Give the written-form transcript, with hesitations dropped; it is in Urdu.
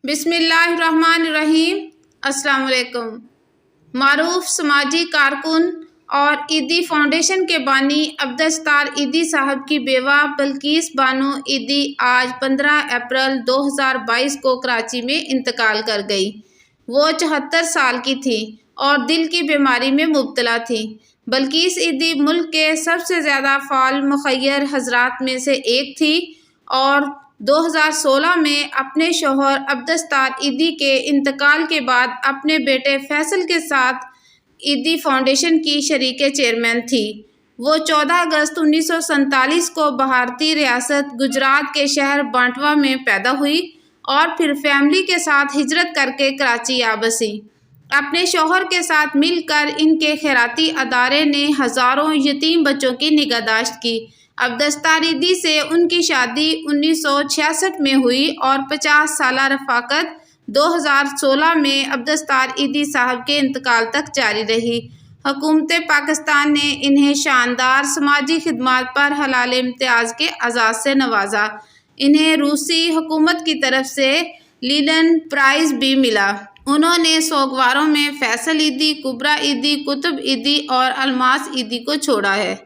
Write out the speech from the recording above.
بسم اللہ الرحمن الرحیم۔ السلام علیکم۔ معروف سماجی کارکن اور عیدی فاؤنڈیشن کے بانی عبدالستار عیدی صاحب کی بیوہ بلقیس بانو عیدی آج 15 اپریل 2022 کو کراچی میں انتقال کر گئی۔ وہ 74 سال کی تھی اور دل کی بیماری میں مبتلا تھی۔ بلقیس عیدی ملک کے سب سے زیادہ فعال مخیر حضرات میں سے ایک تھی اور 2016 میں اپنے شوہر عبدالستار عیدی کے انتقال کے بعد اپنے بیٹے فیصل کے ساتھ عیدی فاؤنڈیشن کی شریک چیئرمین تھی۔ وہ 14 اگست 1947 کو بھارتی ریاست گجرات کے شہر بانٹوا میں پیدا ہوئی اور پھر فیملی کے ساتھ ہجرت کر کے کراچی آ بسی۔ اپنے شوہر کے ساتھ مل کر ان کے خیراتی ادارے نے ہزاروں یتیم بچوں کی نگہداشت کی۔ عبدالستار عیدی سے ان کی شادی 1966 میں ہوئی اور 50 سالہ رفاقت 2016 میں عبدالستار عیدی صاحب کے انتقال تک جاری رہی۔ حکومت پاکستان نے انہیں شاندار سماجی خدمات پر حلال امتیاز کے اعزاز سے نوازا۔ انہیں روسی حکومت کی طرف سے لینن پرائز بھی ملا۔ انہوں نے سوگواروں میں فیصل عیدی، کبریٰ عیدی، قطب عیدی اور الماس عیدی کو چھوڑا ہے۔